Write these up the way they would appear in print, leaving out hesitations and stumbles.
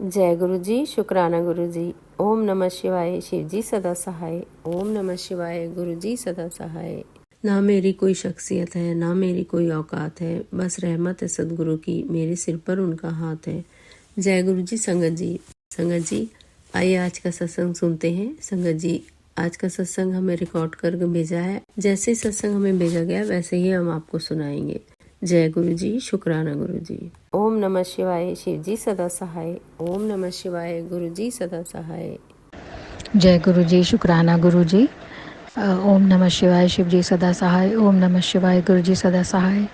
जय गुरु जी, शुक्राना गुरु जी। ओम नमः शिवाय, शिव जी सदा सहाय। ओम नमः शिवाय, गुरु जी सदा सहाय। ना मेरी कोई शख्सियत है, ना मेरी कोई औकात है, बस रहमत है सदगुरु की, मेरे सिर पर उनका हाथ है। जय गुरु जी। संगत जी आइए आज का सत्संग सुनते हैं। संगत जी, आज का सत्संग हमें रिकॉर्ड कर भेजा है। जैसे ही सत्संग हमें भेजा गया वैसे ही हम आपको सुनाएंगे। जय गुरु जी, शुक्राना गुरु जी। ओम नमः शिवाय, शिव जी सदा सहाय। ओम नमः शिवाय, गुरु जी सदा सहाय। जय गुरु जी, शुक्राना गुरु जी। ओम नमः शिवाय, शिव जी सदा सहाय। ओम नमः शिवाय, गुरु जी सदा सहाय।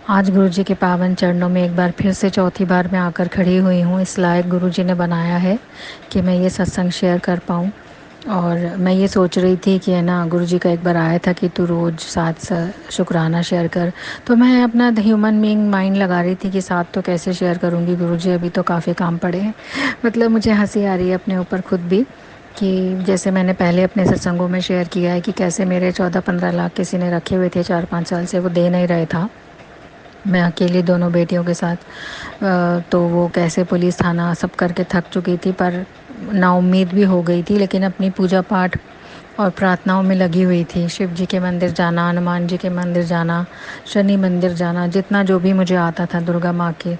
आज गुरु जी के पावन चरणों में एक बार फिर से चौथी बार मैं आकर खड़ी हुई हूँ। इस लायक गुरु जी ने बनाया है कि मैं ये सत्संग शेयर कर पाऊँ। और मैं ये सोच रही थी कि है ना, गुरु जी का एक बार आया था कि तू रोज़ 7 शुक्राना शेयर कर। तो मैं अपना ह्यूमन बीइंग माइंड लगा रही थी कि 7 तो कैसे शेयर करूँगी गुरु जी, अभी तो काफ़ी काम पड़े हैं। मतलब मुझे हंसी आ रही है अपने ऊपर खुद भी, कि जैसे मैंने पहले अपने सत्संगों में शेयर किया है कि कैसे मेरे 14-15 लाख किसी ने रखे हुए थे 4-5 साल से, वो दे नहीं रहे था। मैं अकेली दोनों बेटियों के साथ तो वो कैसे पुलिस थाना सब करके थक चुकी थी, पर नाउम्मीद भी हो गई थी, लेकिन अपनी पूजा पाठ और प्रार्थनाओं में लगी हुई थी। शिव जी के मंदिर जाना, हनुमान जी के मंदिर जाना, शनि मंदिर जाना, जितना जो भी मुझे आता था, दुर्गा माँ के,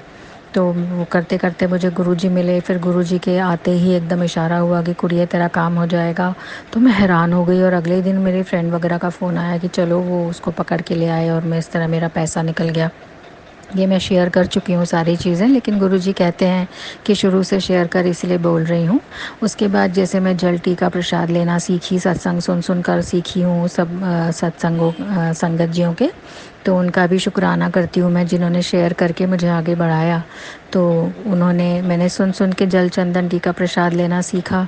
तो वो करते करते मुझे गुरुजी मिले। फिर गुरुजी के आते ही एकदम इशारा हुआ कि कुड़िए तेरा काम हो जाएगा। तो मैं हैरान हो गई और अगले दिन मेरे फ्रेंड वगैरह का फ़ोन आया कि चलो वो उसको पकड़ के ले आए, और मैं इस तरह मेरा पैसा निकल गया। ये मैं शेयर कर चुकी हूँ सारी चीज़ें, लेकिन गुरुजी कहते हैं कि शुरू से शेयर कर, इसलिए बोल रही हूँ। उसके बाद जैसे मैं जल टीका प्रसाद लेना सीखी, सत्संग सुन सुन कर सीखी हूँ सब सत्संगों संगत जियों के, तो उनका भी शुक्राना करती हूँ मैं, जिन्होंने शेयर करके मुझे आगे बढ़ाया। तो मैंने सुन सुन के जल चंदन टीका प्रसाद लेना सीखा।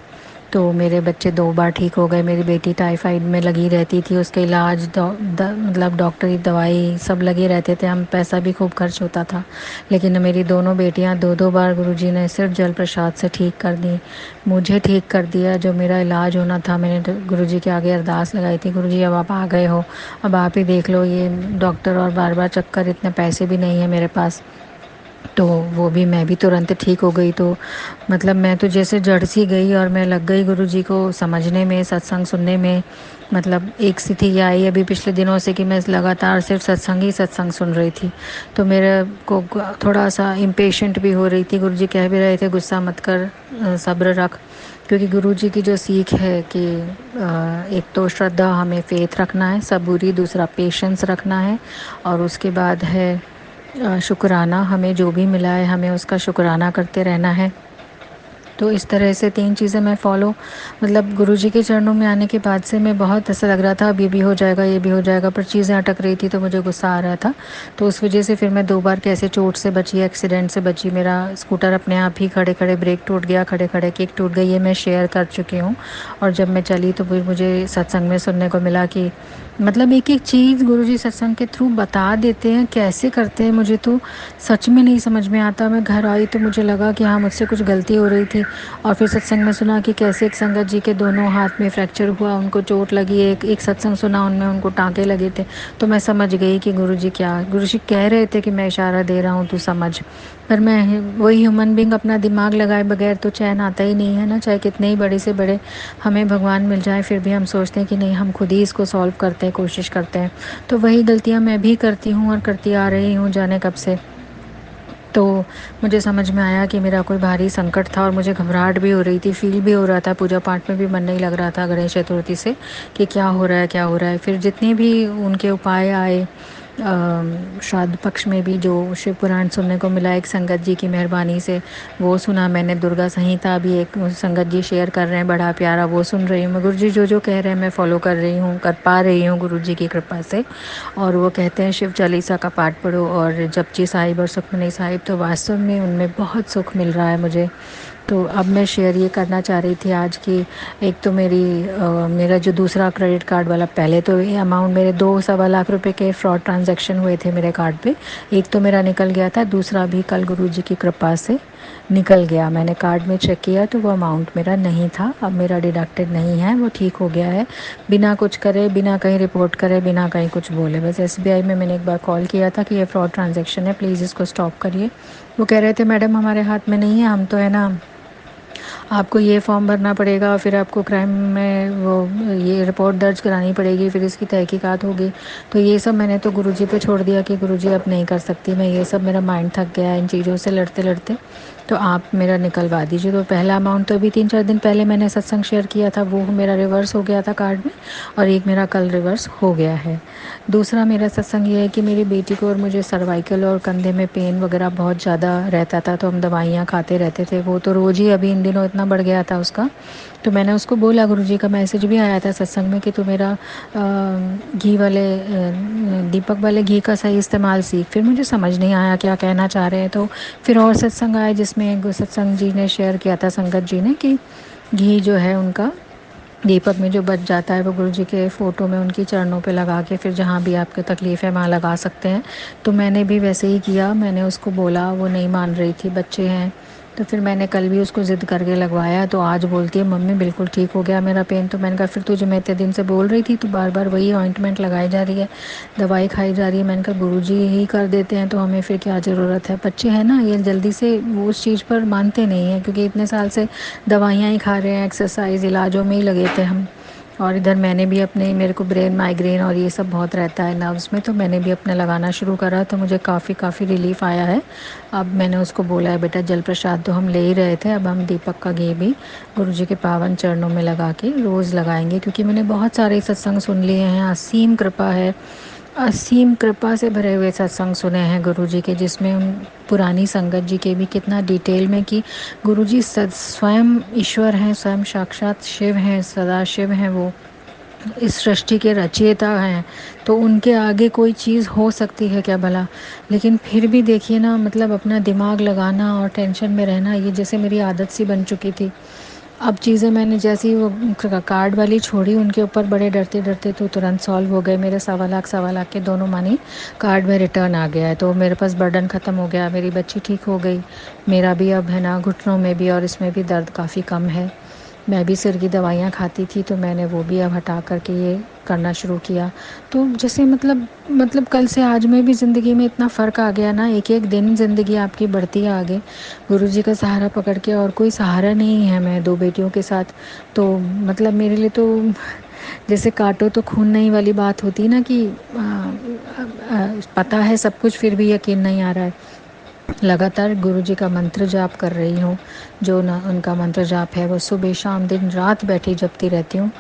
तो मेरे बच्चे 2 बार ठीक हो गए। मेरी बेटी टाइफाइड में लगी रहती थी, उसके इलाज मतलब डॉक्टरी दवाई सब लगे रहते थे, हम पैसा भी खूब खर्च होता था। लेकिन मेरी दोनों बेटियां 2-2 बार गुरुजी ने सिर्फ जल प्रसाद से ठीक कर दी, मुझे ठीक कर दिया। जो मेरा इलाज होना था, मैंने तो गुरुजी के आगे अरदास लगाई थी, गुरुजी अब आप आ गए हो, अब आप ही देख लो, ये डॉक्टर और बार बार चक्कर, इतने पैसे भी नहीं है मेरे पास। तो वो भी, मैं भी तुरंत ठीक हो गई। तो मतलब मैं तो जैसे जड़ सी गई और मैं लग गई गुरुजी को समझने में, सत्संग सुनने में। मतलब एक स्थिति आई अभी पिछले दिनों से कि मैं लगातार सिर्फ सत्संग सुन रही थी। तो मेरे को थोड़ा सा इम्पेशेंट भी हो रही थी। गुरुजी कह भी रहे थे गुस्सा मत कर, सब्र रख, क्योंकि गुरुजी की जो सीख है कि एक तो श्रद्धा, हमें फेथ रखना है, सबूरी, दूसरा पेशेंस रखना है, और उसके बाद है शुक्राना। हमें जो भी मिला है हमें उसका शुक्राना करते रहना है। तो इस तरह से 3 चीज़ें मैं फ़ॉलो, मतलब गुरुजी के चरणों में आने के बाद से मैं बहुत ऐसा लग रहा था अब ये भी हो जाएगा, ये भी हो जाएगा, पर चीज़ें अटक रही थी तो मुझे गुस्सा आ रहा था। तो उस वजह से फिर मैं 2 बार कैसे चोट से बची, एक्सीडेंट से बची। मेरा स्कूटर अपने आप ही खड़े खड़े ब्रेक टूट गया, खड़े खड़े किक टूट गई, ये मैं शेयर कर चुकी हूँ। और जब मैं चली तो फिर मुझे सत्संग में सुनने को मिला कि मतलब एक एक चीज़ गुरुजी सत्संग के थ्रू बता देते हैं, कैसे करते हैं मुझे तो सच में नहीं समझ में आता। मैं घर आई तो मुझे लगा कि हाँ, मुझसे कुछ गलती हो रही थी। और फिर सत्संग में सुना कि कैसे एक संगत जी के दोनों हाथ में फ्रैक्चर हुआ, उनको चोट लगी। एक सत्संग सुना, उनमें उनको टाँके लगे थे। तो मैं समझ गई कि गुरुजी कह रहे थे कि मैं इशारा दे रहा हूँ, तू समझ। पर मैं वही ह्यूमन बीइंग, अपना दिमाग लगाए बगैर तो चैन आता ही नहीं है ना। चाहे कितने ही बड़े से बड़े हमें भगवान मिल जाए, फिर भी हम सोचते हैं कि नहीं, हम खुद ही इसको सॉल्व करते हैं, कोशिश करते हैं। तो वही गलतियाँ मैं भी करती हूँ और करती आ रही हूँ जाने कब से। तो मुझे समझ में आया कि मेरा कोई भारी संकट था और मुझे घबराहट भी हो रही थी, फील भी हो रहा था, पूजा पाठ में भी मन नहीं लग रहा था गणेश चतुर्थी से, कि क्या हो रहा है, क्या हो रहा है। फिर जितने भी उनके उपाय आए, श्राद्ध पक्ष में भी जो शिव पुराण सुनने को मिला एक संगत जी की मेहरबानी से, वो सुना मैंने। दुर्गा संहिता भी एक संगत जी शेयर कर रहे हैं, बड़ा प्यारा, वो सुन रही हूँ मैं। गुरु जी जो कह रहे हैं मैं फ़ॉलो कर रही हूँ, कर पा रही हूँ गुरु जी की कृपा से। और वो कहते हैं शिव चालीसा का पाठ पढ़ो और जपजी साहिब और सुखमनी साहिब, तो वास्तव में उनमें बहुत सुख मिल रहा है मुझे। तो अब मैं शेयर ये करना चाह रही थी आज की, एक तो मेरा जो दूसरा क्रेडिट कार्ड वाला, पहले तो ये अमाउंट मेरे 2-2.25 लाख रुपए के फ्रॉड ट्रांजैक्शन हुए थे मेरे कार्ड पे। एक तो मेरा निकल गया था, दूसरा भी कल गुरुजी की कृपा से निकल गया। मैंने कार्ड में चेक किया तो वो अमाउंट मेरा नहीं था, अब मेरा डिडक्टेड नहीं है, वो ठीक हो गया है, बिना कुछ करे, बिना कहीं रिपोर्ट करे, बिना कहीं कुछ बोले। बस SBI में मैंने एक बार कॉल किया था कि ये फ्रॉड ट्रांजैक्शन है, प्लीज़ इसको स्टॉप करिए। वो कह रहे थे मैडम हमारे हाथ में नहीं है, हम तो है ना आपको ये फॉर्म भरना पड़ेगा, फिर आपको क्राइम में वो ये रिपोर्ट दर्ज करानी पड़ेगी, फिर इसकी तहकीकात होगी। तो ये सब मैंने तो गुरुजी पे छोड़ दिया कि गुरुजी अब नहीं कर सकती मैं ये सब, मेरा माइंड थक गया है इन चीज़ों से लड़ते लड़ते, तो आप मेरा निकलवा दीजिए। तो पहला अमाउंट तो अभी 3-4 दिन पहले मैंने सत्संग शेयर किया था, वो मेरा रिवर्स हो गया था कार्ड में, और एक मेरा कल रिवर्स हो गया है। दूसरा मेरा सत्संग ये है कि मेरी बेटी को और मुझे सर्वाइकल और कंधे में पेन वगैरह बहुत ज़्यादा रहता था, तो हम दवाइयाँ खाते रहते थे। वो तो रोज़ ही अभी इन दिनों इतना बढ़ गया था उसका। तो मैंने उसको बोला, गुरुजी का मैसेज भी आया था सत्संग में कि तू मेरा घी वाले दीपक वाले घी का सही इस्तेमाल सीख। फिर मुझे समझ नहीं आया क्या कहना चाह रहे हैं। तो फिर और सत्संग आए जिसमें सत्संग जी ने शेयर किया था, संगत जी ने, कि घी जो है उनका दीपक में जो बच जाता है वो गुरुजी के फ़ोटो में उनकी चरणों पे लगा के फिर जहाँ भी आपको तकलीफ़ है वहाँ लगा सकते हैं। तो मैंने भी वैसे ही किया, मैंने उसको बोला, वो नहीं मान रही थी, बच्चे हैं। तो फिर मैंने कल भी उसको ज़िद करके लगवाया, तो आज बोलती है मम्मी बिल्कुल ठीक हो गया मेरा पेन। तो मैंने कहा फिर तुझे मैं इतने दिन से बोल रही थी, तो बार बार वही ऑइंटमेंट लगाई जा रही है, दवाई खाई जा रही है। मैंने कहा गुरुजी ही कर देते हैं तो हमें फिर क्या ज़रूरत है। बच्चे हैं ना, ये जल्दी से वो उस चीज़ पर मानते नहीं हैं, क्योंकि इतने साल से दवाइयाँ ही खा रहे हैं, एक्सरसाइज इलाजों में ही लगे थे हम। और इधर मैंने भी अपने, मेरे को ब्रेन माइग्रेन और ये सब बहुत रहता है नर्व्स में, तो मैंने भी अपने लगाना शुरू करा, तो मुझे काफ़ी रिलीफ़ आया है। अब मैंने उसको बोला है बेटा जल प्रसाद तो हम ले ही रहे थे, अब हम दीपक का घी भी गुरुजी के पावन चरणों में लगा के रोज़ लगाएंगे, क्योंकि मैंने बहुत सारे सत्संग सुन लिए हैं। असीम कृपा है, असीम कृपा से भरे हुए सत्संग सुने हैं गुरुजी के, जिसमें उन पुरानी संगत जी के भी कितना डिटेल में कि गुरुजी स्वयं ईश्वर हैं, स्वयं साक्षात शिव हैं, सदाशिव हैं, वो इस सृष्टि के रचयिता हैं। तो उनके आगे कोई चीज़ हो सकती है क्या भला। लेकिन फिर भी देखिए ना, मतलब अपना दिमाग लगाना और टेंशन में रहना, ये जैसे मेरी आदत सी बन चुकी थी। अब चीज़ें मैंने जैसे ही वो कार्ड वाली छोड़ी, उनके ऊपर बड़े डरते डरते तो तुरंत सॉल्व हो गए। मेरे 1.25 लाख के दोनों मनी कार्ड में रिटर्न आ गया है, तो मेरे पास बर्डन ख़त्म हो गया। मेरी बच्ची ठीक हो गई, मेरा भी अब है ना घुटनों में भी और इसमें भी दर्द काफ़ी कम है। मैं भी सिर की दवाइयाँ खाती थी, तो मैंने वो भी अब हटा करके ये करना शुरू किया। तो जैसे मतलब कल से आज में भी ज़िंदगी में इतना फ़र्क आ गया ना, एक एक दिन ज़िंदगी आपकी बढ़ती है आगे, गुरुजी का सहारा पकड़ के। और कोई सहारा नहीं है, मैं 2 बेटियों के साथ, तो मतलब मेरे लिए तो जैसे काटो तो खून नहीं वाली बात होती ना, कि पता है सब कुछ फिर भी यकीन नहीं आ रहा है। लगातार गुरुजी का मंत्र जाप कर रही हूँ, जो ना उनका मंत्र जाप है वो सुबह शाम दिन रात बैठी जपती रहती हूँ।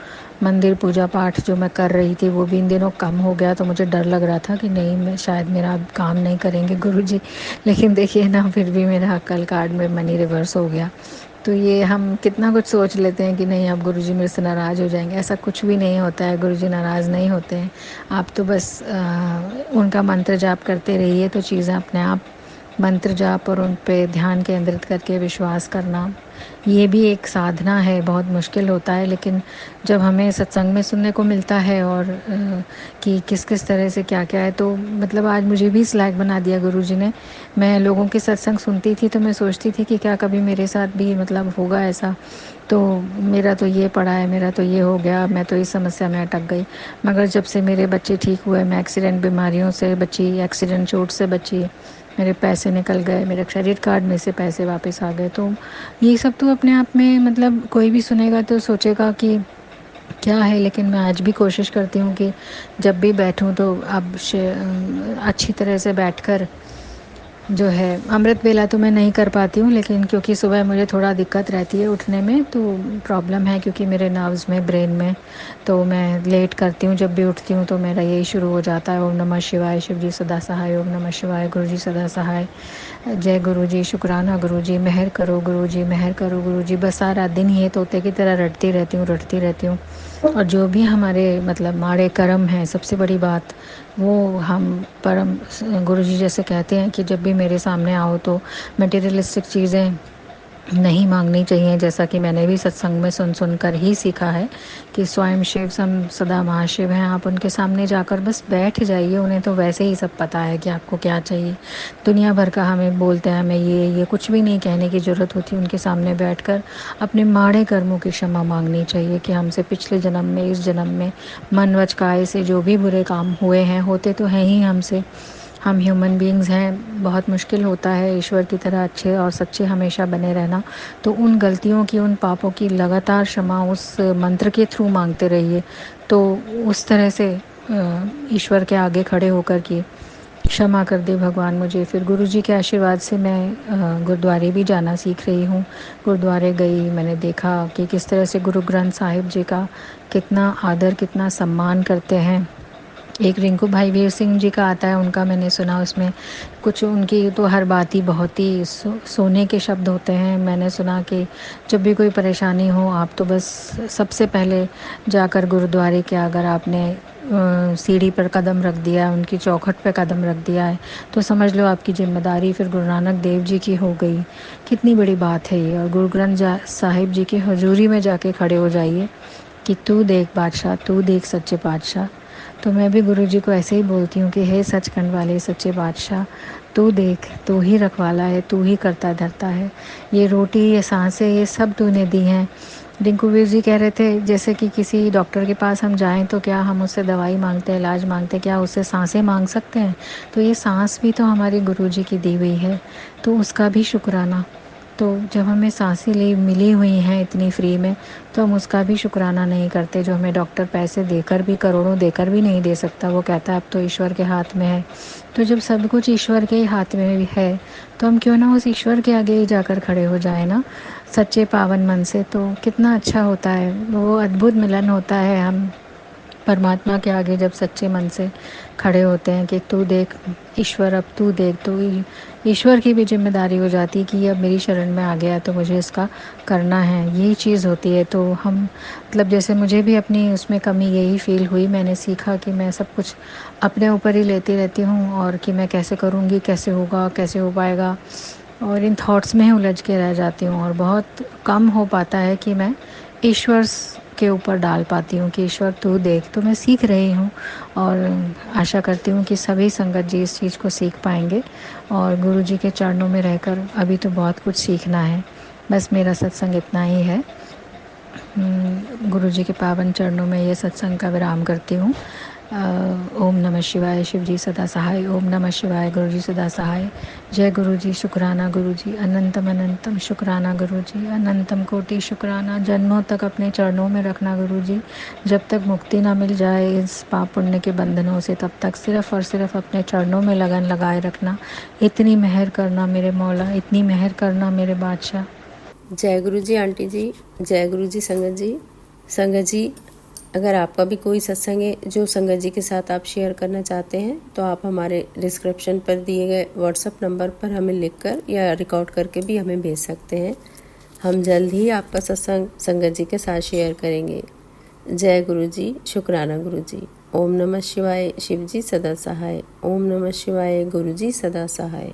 मंदिर पूजा पाठ जो मैं कर रही थी वो भी इन दिनों कम हो गया, तो मुझे डर लग रहा था कि नहीं, मैं शायद मेरा अब काम नहीं करेंगे गुरुजी। लेकिन देखिए ना, फिर भी मेरा कल कार्ड में मनी रिवर्स हो गया। तो ये हम कितना कुछ सोच लेते हैं कि नहीं अब गुरुजी मेरे से नाराज़ हो जाएंगे, ऐसा कुछ भी नहीं होता है। गुरुजी नाराज़ नहीं होते हैं, आप तो बस उनका मंत्र जाप करते रहिए, तो चीज़ें अपने आप, मंत्र जाप और उन पे ध्यान केंद्रित करके विश्वास करना, ये भी एक साधना है। बहुत मुश्किल होता है, लेकिन जब हमें सत्संग में सुनने को मिलता है और कि किस किस तरह से क्या क्या है, तो मतलब आज मुझे भी इस लायक बना दिया गुरुजी ने। मैं लोगों के सत्संग सुनती थी तो मैं सोचती थी कि क्या कभी मेरे साथ भी मतलब होगा ऐसा, तो मेरा तो ये पड़ा है, मेरा तो ये हो गया, मैं तो इस समस्या में अटक गई। मगर जब से मेरे बच्चे ठीक हुए, मैं एक्सीडेंट बीमारियों से बची, एक्सीडेंट चोट से बची, मेरे पैसे निकल गए, मेरे क्रेडिट कार्ड में से पैसे वापस आ गए, तो ये सब तो अपने आप में मतलब कोई भी सुनेगा तो सोचेगा कि क्या है। लेकिन मैं आज भी कोशिश करती हूँ कि जब भी बैठूँ तो अब अच्छी तरह से बैठकर जो है, अमृत वेला तो मैं नहीं कर पाती हूँ, लेकिन क्योंकि सुबह मुझे थोड़ा दिक्कत रहती है उठने में, तो प्रॉब्लम है क्योंकि मेरे नर्व्स में, ब्रेन में, तो मैं लेट करती हूँ। जब भी उठती हूँ तो मेरा यही शुरू हो जाता है, ओम नमः शिवाय, शिव जी सदा सहाय, ओम नमः शिवाय, गुरु जी सदा सहाय, जय गुरु जी, शुक्राना गुरु जी, मेहर करो गुरु जी, मेहर करो गुरु जी। बस सारा दिन ये तोते की तरह रटती रहती हूँ। और जो भी हमारे मतलब माड़े कर्म हैं, सबसे बड़ी बात वो हम परम गुरुजी जैसे कहते हैं कि जब भी मेरे सामने आओ तो मटेरियलिस्टिक चीज़ें नहीं मांगनी चाहिए। जैसा कि मैंने भी सत्संग में सुन कर ही सीखा है कि स्वयं शिव सदा महाशिव हैं, आप उनके सामने जाकर बस बैठ जाइए, उन्हें तो वैसे ही सब पता है कि आपको क्या चाहिए। दुनिया भर का हमें बोलते हैं, हमें ये कुछ भी नहीं कहने की ज़रूरत होती। उनके सामने बैठकर अपने माड़े कर्मों की क्षमा मांगनी चाहिए कि हमसे पिछले जन्म में, इस जन्म में मन वच काये से जो भी बुरे काम हुए हैं, होते तो हैं ही हमसे, हम ह्यूमन बीइंग्स हैं, बहुत मुश्किल होता है ईश्वर की तरह अच्छे और सच्चे हमेशा बने रहना। तो उन गलतियों की, उन पापों की लगातार क्षमा उस मंत्र के थ्रू मांगते रहिए। तो उस तरह से ईश्वर के आगे खड़े होकर के क्षमा कर दे भगवान मुझे। फिर गुरुजी के आशीर्वाद से मैं गुरुद्वारे भी जाना सीख रही हूँ। गुरुद्वारे गई, मैंने देखा कि किस तरह से गुरु ग्रंथ साहिब जी का कितना आदर, कितना सम्मान करते हैं। एक रिंकू भाई वीर सिंह जी का आता है, उनका मैंने सुना, उसमें कुछ उनकी तो हर बात ही बहुत ही सोने के शब्द होते हैं। मैंने सुना कि जब भी कोई परेशानी हो, आप तो बस सबसे पहले जाकर गुरुद्वारे के, अगर आपने सीढ़ी पर कदम रख दिया, उनकी चौखट पे कदम रख दिया है, तो समझ लो आपकी जिम्मेदारी फिर गुरु नानक देव जी की हो गई। कितनी बड़ी बात है ये। और गुरु ग्रंथ साहिब जी की हजूरी में जाके खड़े हो जाइए कि तू देख बादशाह, तू देख सच्चे बादशाह। तो मैं भी गुरुजी को ऐसे ही बोलती हूँ कि हे सचखंड वाले सच्चे बादशाह, तू देख, तू ही रखवाला है, तू ही करता धरता है। ये रोटी, ये सांसें, ये सब तूने दी हैं। रिंकू वीर जी कह रहे थे जैसे कि किसी डॉक्टर के पास हम जाएं तो क्या हम उससे दवाई मांगते हैं, इलाज मांगते हैं, क्या उससे सांसें मांग सकते हैं? तो ये सांस भी तो हमारे गुरुजी की दी हुई है, तो उसका भी शुक्राना। तो जब हमें सांसें मिली हुई हैं इतनी फ्री में, तो हम उसका भी शुक्राना नहीं करते, जो हमें डॉक्टर पैसे देकर भी, करोड़ों देकर भी नहीं दे सकता। वो कहता है अब तो ईश्वर के हाथ में है। तो जब सब कुछ ईश्वर के हाथ में भी है, तो हम क्यों ना उस ईश्वर के आगे ही जाकर खड़े हो जाए ना, सच्चे पावन मन से। तो कितना अच्छा होता है, वो अद्भुत मिलन होता है हम परमात्मा के आगे जब सच्चे मन से खड़े होते हैं कि तू देख ईश्वर, अब तू देख। तो ईश्वर की भी जिम्मेदारी हो जाती है कि अब मेरी शरण में आ गया तो मुझे इसका करना है, यही चीज़ होती है। तो हम मतलब जैसे मुझे भी अपनी उसमें कमी यही फील हुई, मैंने सीखा कि मैं सब कुछ अपने ऊपर ही लेती रहती हूँ, और कि मैं कैसे करूँगी, कैसे होगा, कैसे हो पाएगा, और इन थॉट्स में ही उलझ के रह जाती हूँ। और बहुत कम हो पाता है कि मैं ईश्वर के ऊपर डाल पाती हूँ कि ईश्वर तू देख। तो मैं सीख रही हूँ, और आशा करती हूँ कि सभी संगत जी इस चीज़ को सीख पाएंगे। और गुरु जी के चरणों में रहकर अभी तो बहुत कुछ सीखना है। बस मेरा सत्संग इतना ही है। गुरु जी के पावन चरणों में ये सत्संग का विराम करती हूँ। ओम नमः शिवाय, शिव जी सदा सहाय। ओम नमः शिवाय, गुरु जी सदा सहाय। जय गुरु जी, शुक्राना गुरु जी, अनंतम अनंतम शुक्राना गुरु जी, अनंतम कोटि शुक्राना। जन्मों तक अपने चरणों में रखना गुरु जी। जब तक मुक्ति ना मिल जाए इस पाप पुण्य के बंधनों से, तब तक सिर्फ़ और सिर्फ अपने चरणों में लगन लगाए रखना। इतनी मेहर करना मेरे मौला, इतनी मेहर करना मेरे बादशाह। जय गुरु जी आंटी जी, जय गुरु जी संगत जी। संगत जी, अगर आपका भी कोई सत्संग है जो संगत जी के साथ आप शेयर करना चाहते हैं, तो आप हमारे डिस्क्रिप्शन पर दिए गए व्हाट्सएप नंबर पर हमें लिखकर या रिकॉर्ड करके भी हमें भेज सकते हैं। हम जल्द ही आपका सत्संग संगत जी के साथ शेयर करेंगे। जय गुरु जी, शुक्राना गुरु जी। ओम नमः शिवाय, शिव जी सदा सहाय। ओम नमः शिवाय, गुरु जी सदा सहाय।